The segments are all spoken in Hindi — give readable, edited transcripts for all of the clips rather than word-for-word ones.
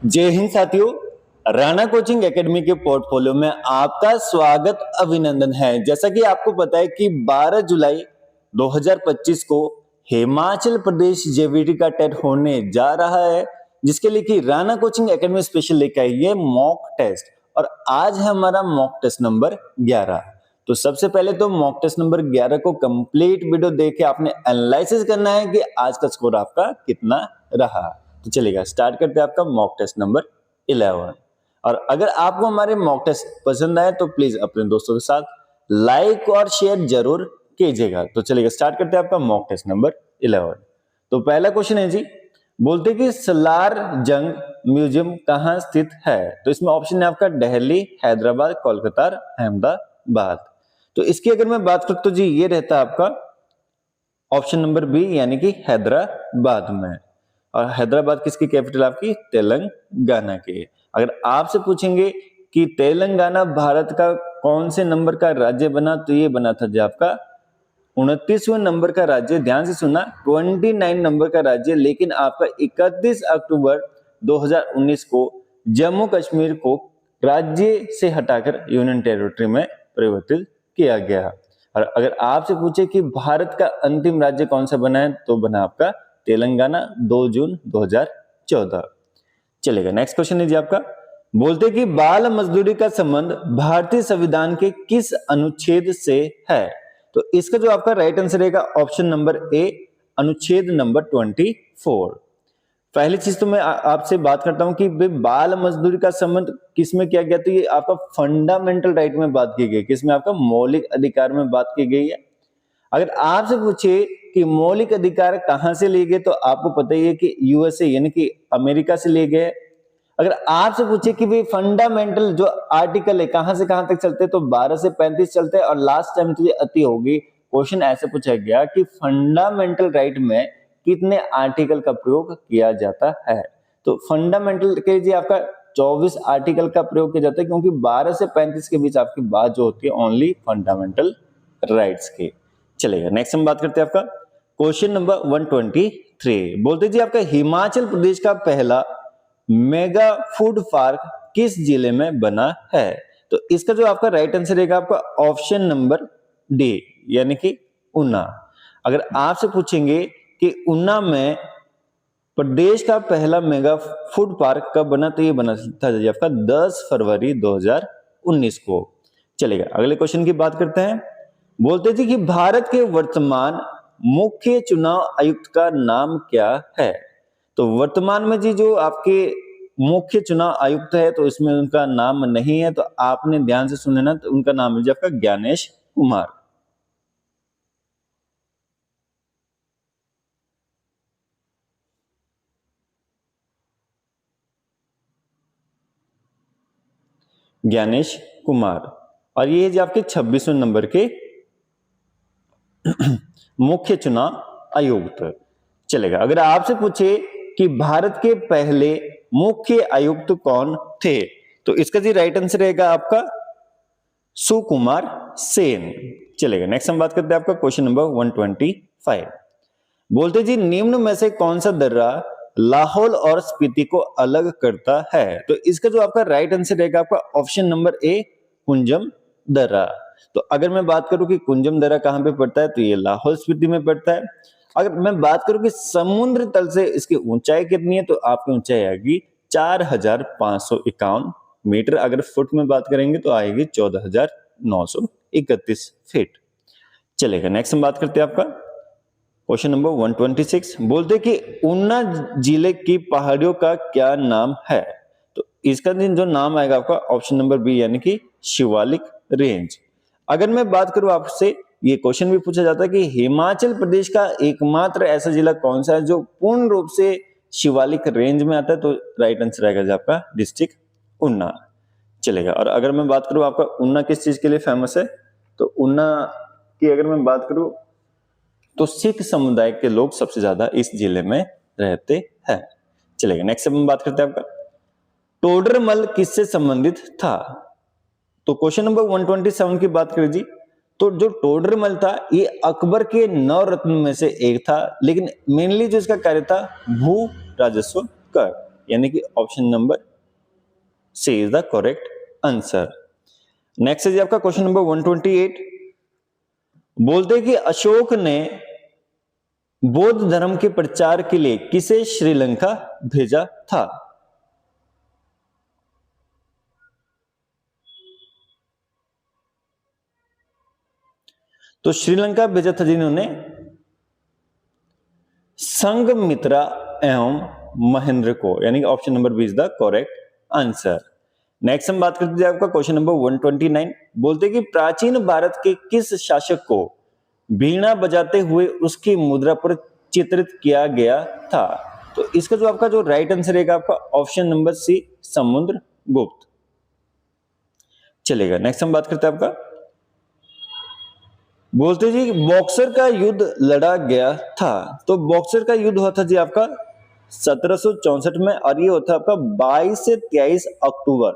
जय हिंद साथियों। राणा कोचिंग एकेडमी के पोर्टफोलियो में आपका स्वागत अभिनंदन है। जैसा कि आपको पता है कि 12 जुलाई 2025 को हिमाचल प्रदेश जेवीटी का टेट होने जा रहा है, जिसके लिए कि राणा कोचिंग एकेडमी स्पेशल लेकर आई है मॉक टेस्ट। और आज है हमारा मॉक टेस्ट नंबर 11। तो सबसे पहले तो मॉक टेस्ट नंबर 11 को कंप्लीट वीडियो देख के आपने एनालिसिस करना है कि आज का स्कोर आपका कितना रहा। तो चलिएगा स्टार्ट करते हैं आपका मॉक टेस्ट नंबर 11। और अगर आपको हमारे मॉक टेस्ट पसंद आए तो प्लीज अपने दोस्तों के साथ लाइक और शेयर जरूर कीजिएगा। तो चलिएगा स्टार्ट करते हैं आपका मॉक टेस्ट नंबर 11। तो पहला क्वेश्चन है जी, बोलते कि सलार जंग म्यूजियम कहां स्थित है? तो इसमें ऑप्शन है आपका दिल्ली, हैदराबाद, कोलकाता, अहमदाबाद। तो इसकी अगर मैं बात करूं तो जी ये रहता है आपका ऑप्शन नंबर बी, यानी कि हैदराबाद में। और हैदराबाद किसकी कैपिटल? आपकी तेलंगाना की। अगर आपसे पूछेंगे कि तेलंगाना भारत का कौन से नंबर का राज्य बना, तो ये बना था जी आपका 29वें नंबर का राज्य। ध्यान से सुनना, 29 नंबर का राज्य। लेकिन आपका 31 अक्टूबर 2019 को जम्मू कश्मीर को राज्य से हटाकर यूनियन टेरिटरी में परिवर्तित किया गया। और अगर आपसे पूछे कि भारत का अंतिम राज्य कौन सा बना है, तो बना आपका तेलंगाना 2 जून 2014। चलेगा नेक्स्ट क्वेश्चन है जी आपका, बोलते कि बाल मजदूरी का संबंध भारतीय संविधान के किस अनुच्छेद से है? तो इसका जो आपका राइट आंसर रहेगा ऑप्शन नंबर ए, अनुच्छेद नंबर 24। पहली चीज तो मैं आपसे बात करता हूं कि बाल मजदूरी का संबंध किस में किया गया? तो ये आपका फंडामेंटल राइट में बात की गई, किसमें? आपका मौलिक अधिकार में बात की गई है। अगर आपसे पूछे कि मौलिक अधिकार कहां से लिए गए, तो आपको पता ही है कि यूएसए यानी कि अमेरिका से लिए गए। अगर आपसे पूछे कि भाई फंडामेंटल जो आर्टिकल है कहां से कहां तक चलते हैं, तो 12 से 35 चलते हैं। और लास्ट टाइम तो ये अति होगी, क्वेश्चन ऐसे पूछा गया कि फंडामेंटल राइट में कितने आर्टिकल का प्रयोग किया जाता है? तो फंडामेंटल के जी आपका 24 आर्टिकल का प्रयोग किया जाता है, क्योंकि 12 से 35 के बीच आपकी बात जो होती है ओनली फंडामेंटल राइट्स की। चलेगा नेक्स्ट हम बात करते हैं आपका क्वेश्चन नंबर 123। बोलते जी आपका हिमाचल प्रदेश का पहला मेगा फूड पार्क किस जिले में बना है? तो इसका जो आपका राइट आंसर रहेगा आपका ऑप्शन नंबर डी, यानी कि ऊना। अगर आपसे पूछेंगे कि ऊना में प्रदेश का पहला मेगा फूड पार्क कब बना, तो ये बना था जी आपका 10 फरवरी 2019 को। चलेगा अगले क्वेश्चन की बात करते हैं। बोलते जी कि भारत के वर्तमान मुख्य चुनाव आयुक्त का नाम क्या है? तो वर्तमान में जी जो आपके मुख्य चुनाव आयुक्त है, तो इसमें उनका नाम नहीं है, तो आपने ध्यान से सुनना। तो उनका नाम है जी आपका ज्ञानेश कुमार। ज्ञानेश कुमार। और ये जी आपके 26वें नंबर के मुख्य चुनाव आयुक्त। चलेगा अगर आपसे पूछे कि भारत के पहले मुख्य आयुक्त कौन थे, तो इसका जी राइट आंसर रहेगा आपका सुकुमार सेन। चलेगा नेक्स्ट हम बात करते हैं आपका क्वेश्चन नंबर 125। बोलते जी निम्न में से कौन सा दर्रा लाहौल और स्पीति को अलग करता है? तो इसका जो आपका राइट आंसर रहेगा आपका ऑप्शन नंबर ए, कुंजम दर्रा। तो अगर मैं बात करूं कि कुंजम दर्रा कहां पे पड़ता है, तो ये लाहौल स्पीति में पड़ता है। अगर मैं बात करूं कि समुद्र तल से इसकी ऊंचाई कितनी है, तो आपकी ऊंचाई आएगी 4551 मीटर। अगर फुट में बात करेंगे तो आएगी 14931 फीट। चलेगा नेक्स्ट हम बात करते हैं आपका क्वेश्चन नंबर 126। बोलते कि ऊना जिले की पहाड़ियों का क्या नाम है? तो इसका जो नाम आएगा आपका ऑप्शन नंबर बी, यानी कि शिवालिक रेंज। अगर मैं बात करूं आपसे, ये क्वेश्चन भी पूछा जाता है कि हिमाचल प्रदेश का एकमात्र ऐसा जिला कौन सा है जो पूर्ण रूप से शिवालिक रेंज में आता है? तो राइट आंसर आएगा आपका डिस्ट्रिक्ट ऊना। चलेगा। और अगर मैं बात करूं आपका ऊना किस चीज के लिए फेमस है, तो ऊना की अगर मैं बात करूं तो सिख समुदाय के लोग सबसे ज्यादा इस जिले में रहते हैं। चलेगा नेक्स्ट हम बात करते हैं आपका टोडरमल किससे संबंधित था? तो क्वेश्चन नंबर 127 की बात करें जी, तो जो टोडरमल था ये अकबर के 9 रत्न में से एक था, लेकिन मेनली जो इसका कार्य था भू राजस्व कर। यानी कि option number C is the correct answer. Next है जी आपका क्वेश्चन नंबर 128। बोलते हैं कि अशोक ने बौद्ध धर्म के प्रचार के लिए किसे श्रीलंका भेजा था? तो श्रीलंका भेजा था जिन्होंने संघमित्रा एवं महेंद्र को, यानी कि option number B is the correct answer. Next हम बात करते हैं आपका क्वेश्चन नंबर 129। बोलते कि प्राचीन भारत के किस शासक को वीणा बजाते हुए उसकी मुद्रा पर चित्रित किया गया था? तो इसका जो आपका जो राइट आंसर रहेगा आपका ऑप्शन नंबर सी समुद्रगुप्त। चलेगा, नेक्स्ट हम बात करते हैं आपका, बोलते जी बॉक्सर का युद्ध लड़ा गया था। तो बॉक्सर का युद्ध हुआ था जी आपका 1764 में, और ये होता है आपका 22 से 23 अक्टूबर।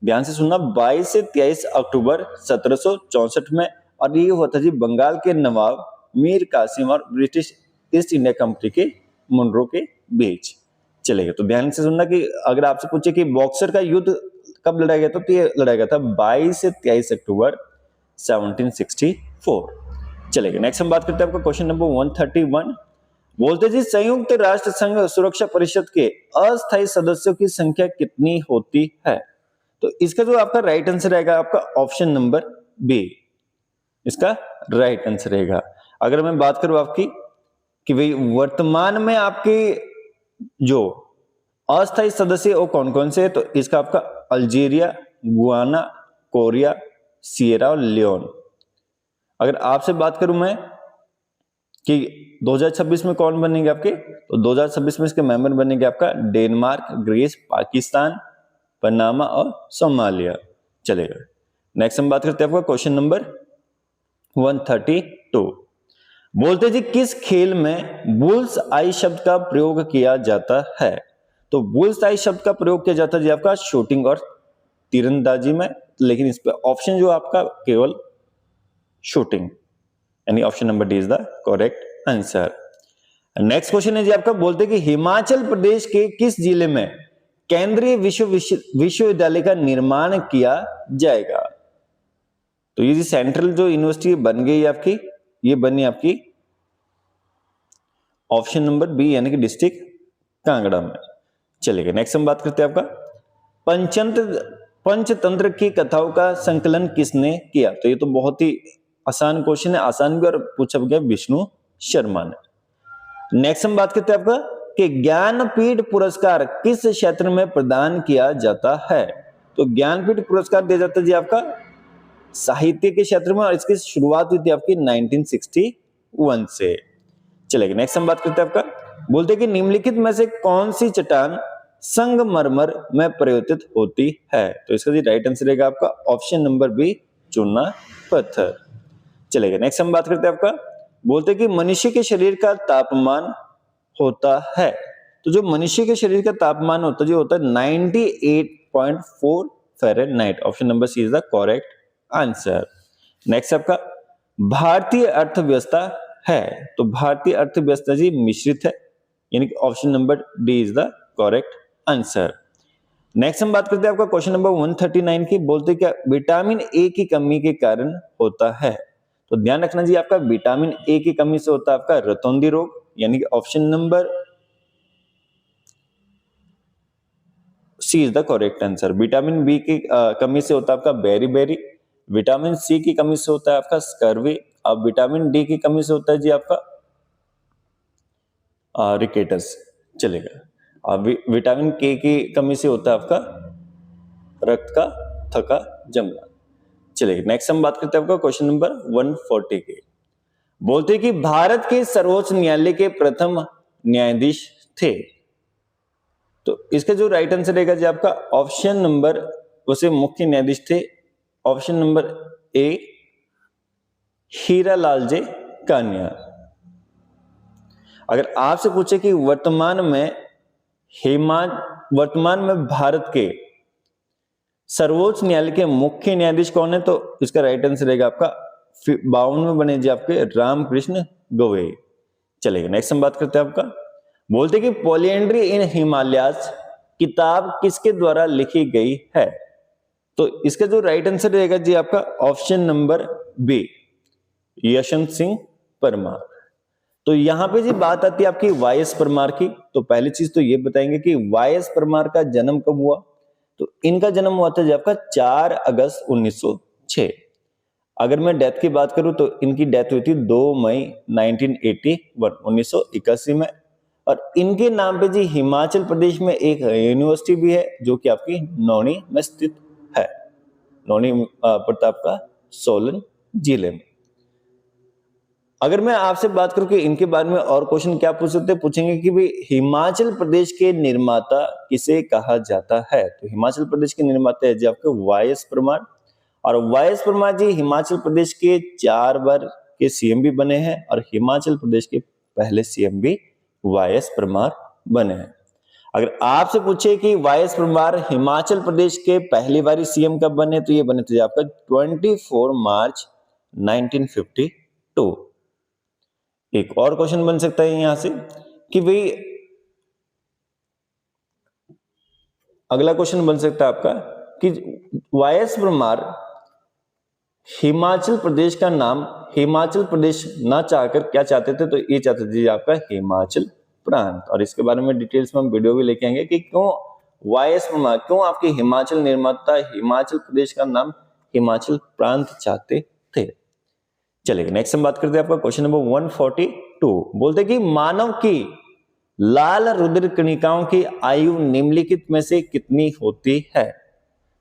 ध्यान से सुनना, 22 से 23 अक्टूबर 1764 में, और ये हुआ था जी बंगाल के नवाब मीर कासिम और ब्रिटिश ईस्ट इंडिया कंपनी के मुनरो के बीच। चलेगा, तो ध्यान से सुनना कि अगर आपसे पूछे कि बॉक्सर का युद्ध कब लड़ा गया था, तो ये लड़ा गया था 22 से 23 अक्टूबर 1764। चलेगा, नेक्स्ट हम बात करते हैं आपका क्वेश्चन नंबर 131। बोलते जी संयुक्त राष्ट्र संघ सुरक्षा परिषद के अस्थायी सदस्यों की संख्या कितनी होती है? तो इसका जो आपका राइट आंसर रहेगा आपका ऑप्शन नंबर बी, इसका राइट आंसर रहेगा। अगर मैं बात करूं आपकी कि भाई वर्तमान में आपके जो अस्थायी सदस्य वो कौन कौन से है, तो इसका आपका Algeria, Guyana, Korea, Sierra Leone. अगर आपसे बात करूं मैं कि 2026 में कौन बनेंगे आपके, तो 2026 में इसके मेंबर बनेंगे आपका डेनमार्क, ग्रीस, पाकिस्तान, पनामा और सोमालिया। चलेगा, नेक्स्ट हम बात करते हैं आपका क्वेश्चन नंबर 132। बोलते जी किस खेल में बुल्स आई शब्द का प्रयोग किया जाता है? तो बुल्स आई शब्द का प्रयोग किया जाता है जी आपका शूटिंग और तीरंदाजी में, लेकिन इस पे ऑप्शन जो आपका केवल शूटिंग, यानी option number D is the correct answer. Next question है जी आपका, बोलते कि हिमाचल प्रदेश के किस जिले में केंद्रीय विश्वविद्यालय का निर्माण किया जाएगा? तो ये जी सेंट्रल जो यूनिवर्सिटी बन गई आपकी, ये बनी आपकी ऑप्शन नंबर बी, यानी कि डिस्ट्रिक्ट कांगड़ा में। चलेगा, नेक्स्ट हम बात करते हैं आपका पंचतंत्र की कथाओं का संकलन किसने किया? तो ये तो बहुत ही आसान क्वेश्चन है, आसान भी और पूछा गया विष्णु शर्मा ने। नेक्स्ट हम बात करते हैं आपका कि ज्ञानपीठ पुरस्कार किस क्षेत्र में प्रदान किया जाता है? तो ज्ञानपीठ पुरस्कार दिया जाता है जी आपका साहित्य के क्षेत्र में, और इसकी शुरुआत हुई थी आपकी 1961 से। चलेगा, नेक्स्ट हम बात करते हैं आपका, बोलते कि निम्नलिखित में से कौन सी चट्टान संगमरमर में परिवर्तित होती है? तो इसका जी राइट आंसर रहेगा आपका ऑप्शन नंबर बी, चूना पत्थर। चलेगा, नेक्स्ट हम बात करते हैं आपका, बोलते कि मनुष्य के शरीर का तापमान होता है। तो जो मनुष्य के शरीर का तापमान होता है जो होता है 98.4 Fahrenheit. Option number C is the correct answer. Next आपका भारतीय अर्थव्यवस्था है, तो भारतीय अर्थव्यवस्था जी मिश्रित है, यानी कि option number D is the correct answer. Next हम बात करते हैं आपका क्वेश्चन नंबर 139 की, बोलते क्या विटामिन ए की कमी के कारण होता है? तो ध्यान रखना जी आपका विटामिन ए की कमी से होता है आपका रतौंधी रोग, यानी कि option number C is the correct answer. Vitamin B की कमी से होता है आपका बेरी, विटामिन सी की कमी से होता है आपका स्कर्वी, अब विटामिन डी की कमी से होता है जी आपका रिकेटस। चलेगा, अब विटामिन के की कमी से होता है आपका रक्त का थका जमना। चलिए, नेक्स्ट हम बात करते हैं आपका क्वेश्चन नंबर 140 के, बोलते हैं कि भारत के सर्वोच्च न्यायालय के प्रथम न्यायाधीश थे। तो इसका जो राइट आंसर रहेगा जी आपका ऑप्शन नंबर, उसे मुख्य न्यायाधीश थे, ऑप्शन नंबर ए हीरालाल जे कान्या। अगर आपसे पूछे कि वर्तमान में भारत के सर्वोच्च न्यायालय के मुख्य न्यायाधीश कौन है, तो इसका राइट आंसर रहेगा आपका 52 में बने जी आपके रामकृष्ण गोगोई। चलेगा, नेक्स्ट हम बात करते हैं आपका, बोलते कि पोलियंड्री इन हिमालयास किताब किसके द्वारा लिखी गई है? तो इसका जो राइट आंसर रहेगा जी आपका option number B, Yashwant Singh Parmar. तो यहां पे जी बात आती है आपकी वाई.एस. परमार की। तो पहली चीज तो ये बताएंगे कि वाई.एस. परमार का जन्म कब हुआ? तो इनका जन्म हुआ था जी आपका 4 अगस्त 1906। अगर मैं डेथ की बात करूं तो इनकी डेथ हुई थी 2 मई 1981 में। और इनके नाम पे जी हिमाचल प्रदेश में एक यूनिवर्सिटी भी है जो कि आपकी नौणी में स्थित है, नौणी प्रताप का सोलन जिले में। अगर मैं आपसे बात करूं कि इनके बारे में और क्वेश्चन क्या पूछ सकते हैं, पूछेंगे कि भाई हिमाचल प्रदेश के निर्माता किसे कहा जाता है? तो हिमाचल प्रदेश के निर्माता है जी आपके वाई.एस. परमार। और वाई.एस. परमार जी हिमाचल प्रदेश के 4 बार के सीएम भी बने हैं और हिमाचल प्रदेश के पहले सीएम भी वाई.एस. परमार बने हैं। अगर आपसे पूछे कि वाई.एस. परमार हिमाचल प्रदेश के पहली बारी सीएम कब बने, तो ये बने थे आपका 24 मार्च 1952। एक और क्वेश्चन बन सकता है यहां से कि भाई अगला क्वेश्चन बन सकता है आपका कि वाई.एस. परमार हिमाचल प्रदेश का नाम हिमाचल प्रदेश ना चाहकर क्या चाहते थे? तो ये चाहते थे आपका हिमाचल प्रांत। और इसके बारे में डिटेल्स में हम वीडियो भी लेके आएंगे कि क्यों वाई.एस. परमार, क्यों आपके हिमाचल निर्माता हिमाचल प्रदेश का नाम हिमाचल प्रांत चाहते थे। चलिए नेक्स्ट हम बात करते हैं आपका क्वेश्चन नंबर 142। बोलते कि मानव की लाल रुधिर कणिकाओं की आयु निम्नलिखित में से कितनी होती है?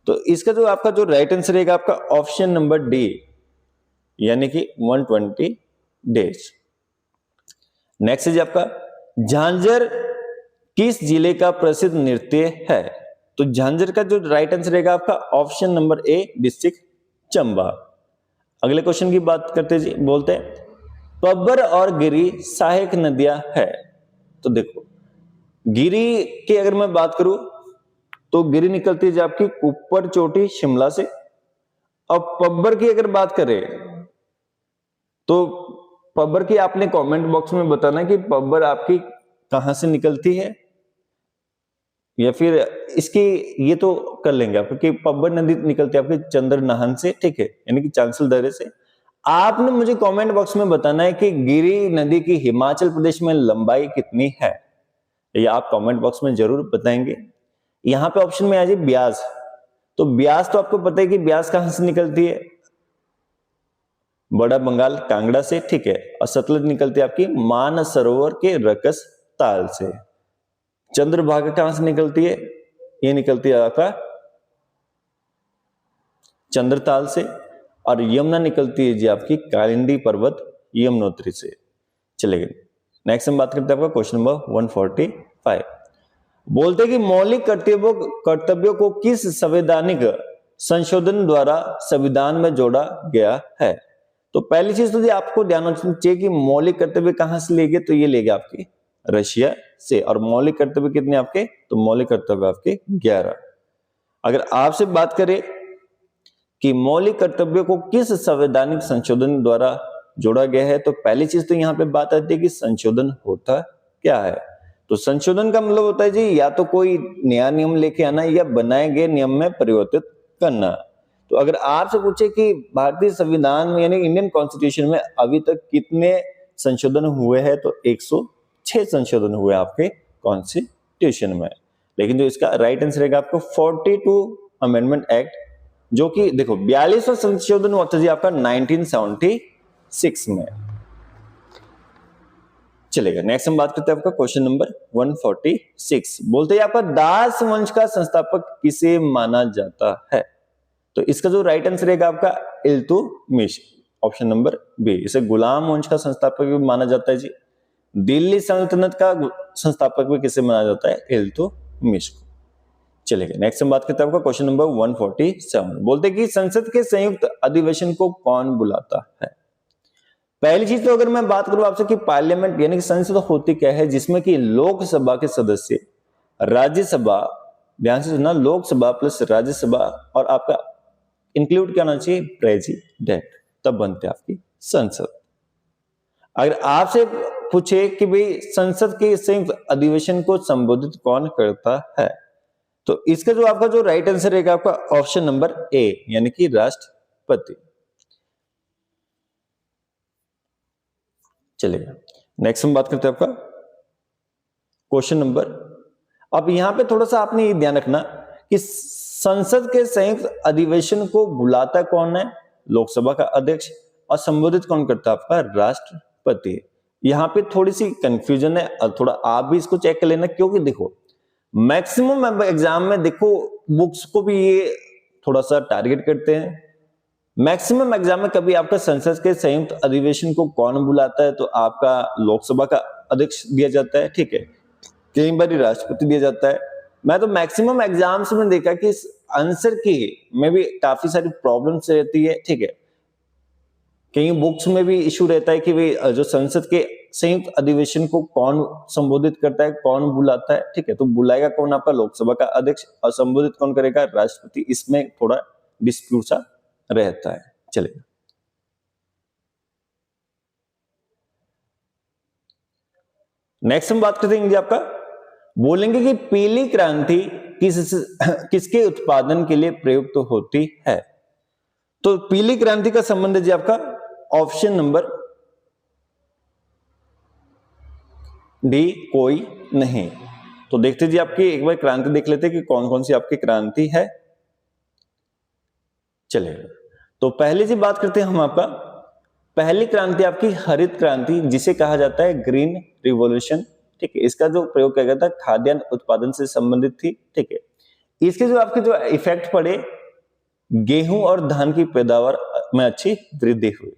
तो इसका जो आपका जो राइट आंसर रहेगा आपका ऑप्शन नंबर डी, यानी कि 120 डेज। नेक्स्ट है आपका झांझर किस जिले का प्रसिद्ध नृत्य है? तो झांझर का जो राइट आंसर रहेगा आपका option number A, district Chamba. अगले क्वेश्चन की बात करते जी, बोलते हैं पब्बर और गिरी सहायक नदियां है। तो देखो गिरी की अगर मैं बात करूं तो गिरी निकलती है आपकी ऊपर चोटी शिमला से। अब पब्बर की अगर बात करें तो पब्बर की आपने कमेंट बॉक्स में बताना है कि पब्बर आपकी कहां से निकलती है, या फिर इसकी ये तो कर लेंगे आप कि पब्बर नदी निकलती है आपके चंद्रनाहन से, ठीक है, यानी कि चांसल दर्रे से। आपने मुझे कमेंट बॉक्स में बताना है कि गिरी नदी की हिमाचल प्रदेश में लंबाई कितनी है, ये आप कमेंट बॉक्स में जरूर बताएंगे। यहां पे ऑप्शन में आ जाए ब्यास। तो ब्यास तो आपको पता है कि ब्यास कहां से निकलती है, बड़ा बंगाल कांगड़ा से, ठीक है। और सतलज निकलती है आपकी मानसरोवर के रकस ताल से। चंद्रभागा कहां से निकलती है, ये निकलती है आपका चंद्रताल से। और यमुना निकलती है जी आपकी कालिंदी पर्वत यमुनोत्री से। चलेगा नेक्स्ट हम बात करते हैं आपका क्वेश्चन नंबर 145। बोलते कि मौलिक कर्तव्यों को किस संवैधानिक संशोधन द्वारा संविधान में जोड़ा गया है? तो पहली चीज तो आपको ध्यान रखना चाहिए कि मौलिक कर्तव्य कहां से लेंगे, तो ये लेगा आपकी रशिया से। और मौलिक कर्तव्य कितने आपके, तो मौलिक कर्तव्य आपके 11। अगर आपसे बात करें कि मौलिक कर्तव्यों को किस संवैधानिक संशोधन द्वारा जोड़ा गया है, तो पहली चीज तो यहां पे बात आती है कि संशोधन होता क्या है। तो संशोधन का मतलब होता है जी या तो कोई नया नियम लेके आना या बनाए गए नियम में परिवर्तित करना। तो अगर आपसे पूछे कि भारतीय संविधान में यानी इंडियन कॉन्स्टिट्यूशन में अभी तक कितने संशोधन हुए हैं, तो 106 संशोधन हुए आपके कॉन्स्टिट्यूशन में। लेकिन जो इसका राइट आंसर रहेगा आपको 42 अमेंडमेंट एक्ट, जो कि देखो 42वां संशोधन हुआ था जी आपका 1976 में। चलेगा नेक्स्ट हम बात करते हैं आपका क्वेश्चन नंबर 146। बोलते हैं आपका दास वंश का संस्थापक किसे माना जाता है? तो इसका जो राइट आंसर रहेगा आपका इल्तुतमिश, ऑप्शन नंबर बी। इसे गुलाम वंश का संस्थापक भी माना जाता है जी। दिल्ली सल्तनत का संस्थापक भी किसे माना जाता है, इल्तुतमिश को। चलेगा नेक्स्ट हम बात करते हैं आपका क्वेश्चन नंबर 147। बोलते कि संसद के संयुक्त अधिवेशन को कौन बुलाता है? पहली चीज तो अगर मैं बात करूं आपसे कि पार्लियामेंट यानी कि संसद होती क्या है, जिसमें कि लोकसभा के सदस्य, राज्यसभा, ध्यान से सुनना, लोकसभा प्लस राज्यसभा और आपका इंक्लूड क्या होना चाहिए, प्रेसिडेंट, तब बनते आपकी संसद। अगर आपसे पूछे कि भाई संसद के संयुक्त अधिवेशन को संबोधित कौन करता है, तो इसका जो आपका जो राइट आंसर रहेगा आपका ऑप्शन नंबर ए, यानी कि राष्ट्रपति। चलिए नेक्स्ट हम बात करते हैं आपका क्वेश्चन नंबर। अब यहां पे थोड़ा सा आपने ये ध्यान रखना कि संसद के संयुक्त अधिवेशन को बुलाता कौन है, लोकसभा का अध्यक्ष, और संबोधित कौन करता है, आपका राष्ट्रपति। यहां पे थोड़ी सी कंफ्यूजन है और थोड़ा आप भी इसको चेक कर लेना, क्योंकि देखो मैक्सिमम एग्जाम में देखो बुक्स को भी ये थोड़ा सा टारगेट करते हैं। मैक्सिमम एग्जाम में कभी आपका संसद के संयुक्त अधिवेशन को कौन बुलाता है, तो आपका लोकसभा का अध्यक्ष दिया जाता है, ठीक है, कई बार राष्ट्रपति दिया जाता है। मैं तो मैक्सिमम एग्जाम्स में देखा कि इस आंसर की में भी काफी सारी प्रॉब्लम्स रहती है, ठीक है। कई बुक्स में भी इशू रहता है कि भाई जो संसद के संयुक्त अधिवेशन को कौन संबोधित करता है, कौन बुलाता है, ठीक है, तो बुलाएगा कौन, आपका लोकसभा का अध्यक्ष, और संबोधित कौन करेगा, राष्ट्रपति। इसमें थोड़ा डिस्प्यूट सा रहता है। चलिए नेक्स्ट हम बात करते हैं आपका, बोलेंगे कि पीली क्रांति किसके उत्पादन के लिए प्रयुक्त होती है। तो पीली क्रांति का संबंध है जी आपका ऑप्शन नंबर डी, कोई नहीं। तो देखते जी आपकी एक बार क्रांति देख लेते हैं कि कौन कौन सी आपकी क्रांति है। चलिए तो पहले जी बात करते हैं हम आपका, पहली क्रांति आपकी हरित क्रांति, जिसे कहा जाता है ग्रीन रिवॉल्यूशन, ठीक है। इसका जो प्रयोग किया गया था खाद्यान्न उत्पादन से संबंधित थी, ठीक है। इसके जो आपके जो इफेक्ट पड़े, गेहूं और धान की पैदावार में अच्छी वृद्धि हुई।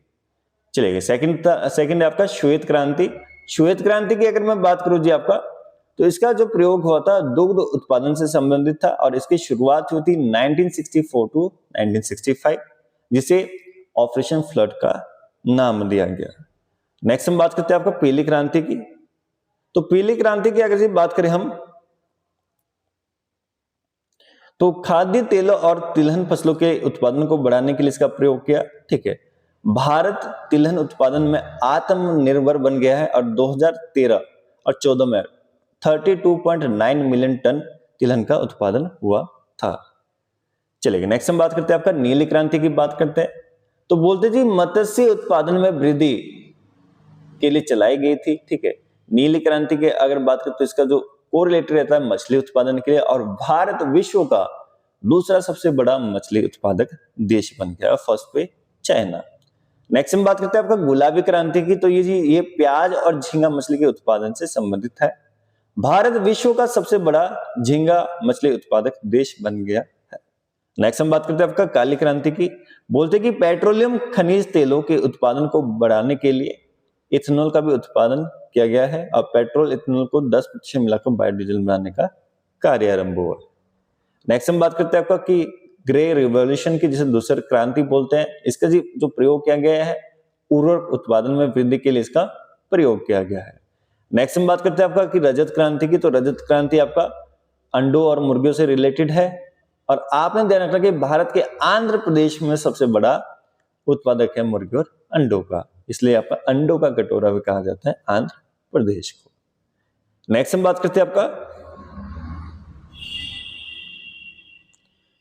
चलिए सेकंड आपका श्वेत क्रांति। श्वेत क्रांति की अगर मैं बात करूं जी आपका, तो इसका जो प्रयोग हुआ था दुग्ध उत्पादन से संबंधित था, और इसकी शुरुआत हुई थी 1964 टू 1965, जिसे ऑपरेशन फ्लड का नाम दिया गया। नेक्स्ट हम बात करते हैं आपका पीली क्रांति की। तो पीली क्रांति की अगर बात करें हम, तो खाद्य तेलों और तिलहन फसलों के उत्पादन को बढ़ाने के लिए इसका प्रयोग किया, ठीक है। भारत तिलहन उत्पादन में आत्मनिर्भर बन गया है, और 2013 और 14 में 32.9 मिलियन टन तिलहन का उत्पादन हुआ था। चलिए नेक्स्ट हम बात करते हैं आपका नीली क्रांति की बात करते हैं। तो बोलते जी मत्स्य उत्पादन में वृद्धि के लिए चलाई गई थी, ठीक है। नीली क्रांति के अगर बात करें तो इसका जो कोरिलेटेड रहता है मछली उत्पादन के लिए, और भारत विश्व का दूसरा सबसे बड़ा मछली उत्पादक देश बन गया, फर्स्ट पे चाइना। नेक्स्ट हम बात करते हैं आपका गुलाबी क्रांति की। तो ये प्याज और झींगा मछली के उत्पादन से संबंधित है। भारत विश्व का सबसे बड़ा झींगा मछली उत्पादक देश बन गया है। नेक्स्ट हम बात करते हैं आपका काली क्रांति की। बोलते कि पेट्रोलियम खनिज तेलों के उत्पादन को बढ़ाने के लिए इथेनॉल का भी उत्पादन किया गया है, और पेट्रोल इथेनॉल को 10% मिलाकर बायोडीजल बनाने का कार्य आरंभ हुआ। नेक्स्ट हम बात करते हैं आपका कि ग्रे रिवॉल्यूशन की, जिसे दूसरी क्रांति बोलते हैं। इसका जो प्रयोग किया गया है उर्वरक उत्पादन में वृद्धि के लिए इसका प्रयोग किया गया है। नेक्स्ट हम बात करते हैं आपका कि रजत क्रांति की। तो रजत क्रांति आपका अंडों और मुर्गियों से रिलेटेड है, और आपने ध्यान रखना कि भारत के आंध्र प्रदेश में सबसे बड़ा उत्पादक है मुर्गी और अंडों का, इसलिए आपका अंडों का कटोरा भी कहा जाता है आंध्र प्रदेश को। नेक्स्ट हम बात करते हैं आपका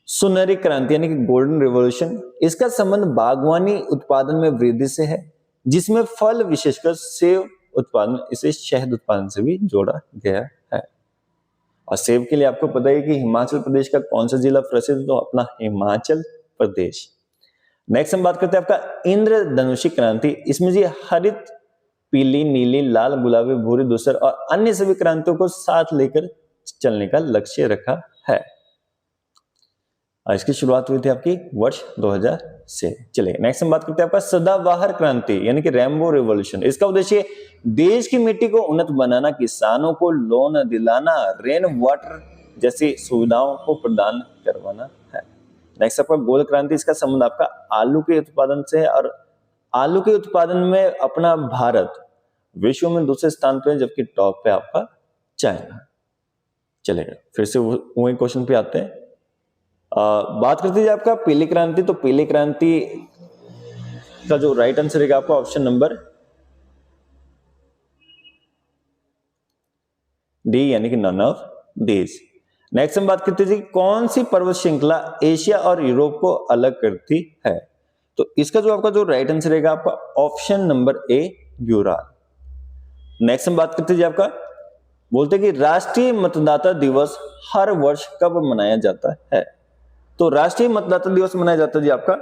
सुनहरी क्रांति यानी कि गोल्डन रिवॉल्यूशन। इसका संबंध बागवानी उत्पादन में वृद्धि से है, जिसमें फल विशेषकर सेब उत्पादन, इसे शहद उत्पादन से भी जोड़ा गया है। और सेब के लिए आपको पता है कि हिमाचल प्रदेश का कौन सा जिला प्रसिद्ध, तो अपना हिमाचल प्रदेश। नेक्स्ट हम बात करते हैं आपका इंद्रधनुषी क्रांति। इसमें जी हरित, पीली, नीली, लाल, गुलाबी, भूरी, धूसर और अन्य सभी क्रांतियों को साथ लेकर चलने का लक्ष्य रखा है, और इसकी शुरुआत हुई थी आपकी वर्ष 2000 से। चलिए नेक्स्ट हम बात करते हैं आपका सदाबहार क्रांति यानी कि रेनबो रिवॉल्यूशन। इसका उद्देश्य देश की मिट्टी को उन्नत बनाना, किसानों को लोन दिलाना, रेन वाटर जैसी सुविधाओं को प्रदान करवाना है। नेक्स्ट आपका गोल क्रांति। इसका संबंध आपका आलू के उत्पादन से है, और आलू के उत्पादन में अपना भारत विश्व में दूसरे स्थान पे है, जबकि टॉप पे आपका चाइना। चलेगा फिर से वही क्वेश्चन पे आते हैं। बात करते हैं आपका पीली क्रांति। तो पीली क्रांति का जो राइट आंसर है आपका ऑप्शन नंबर डी यानी कि नन ऑफ दीज। नेक्स्ट हम बात करते हैं कौन सी पर्वत श्रृंखला एशिया और यूरोप को अलग करती है। तो इसका जो आपका जो राइट आंसर रहेगा आपका option number A Ural. Next हम बात करते हैं आपका बोलते हैं कि राष्ट्रीय मतदाता दिवस हर वर्ष कब मनाया जाता है। तो राष्ट्रीय मतदाता दिवस मनाया जाता है जी आपका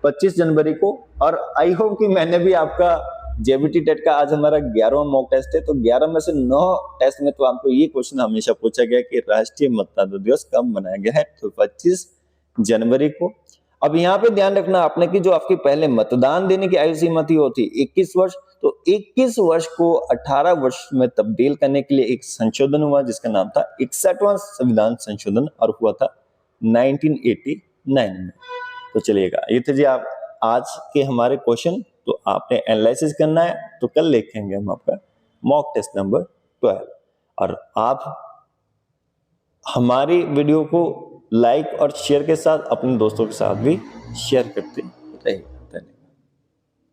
25 जनवरी को। और आई होप कि मैंने भी आपका जेबीटी टेट का आज हमारा 11वां मॉक टेस्ट है, तो 11 में से 9 टेस्ट में तो आपको ये क्वेश्चन हमेशा पूछा गया कि राष्ट्रीय मतदाता दिवस कब मनाया गया है, तो 25 जनवरी को। अब यहाँ पे ध्यान रखना आपने कि जो आपके पहले मतदान देने की आयु सीमा थी वो थी 21 वर्ष, तो 21 वर्ष को 18 वर्ष में तब्दील करने के लिए एक संशोधन हुआ जिसका नाम था 61वां संविधान संशोधन, और हुआ था 1989 में। तो चलिएगा ये थे जी आप आज के हमारे क्वेश्चन। तो आपने एनालिसिस करना है तो कल लिखेंगे हम आपका मॉक टेस्ट नंबर 12। और आप हमारी वीडियो को लाइक और शेयर के साथ अपने दोस्तों के साथ भी शेयर करते रहिए।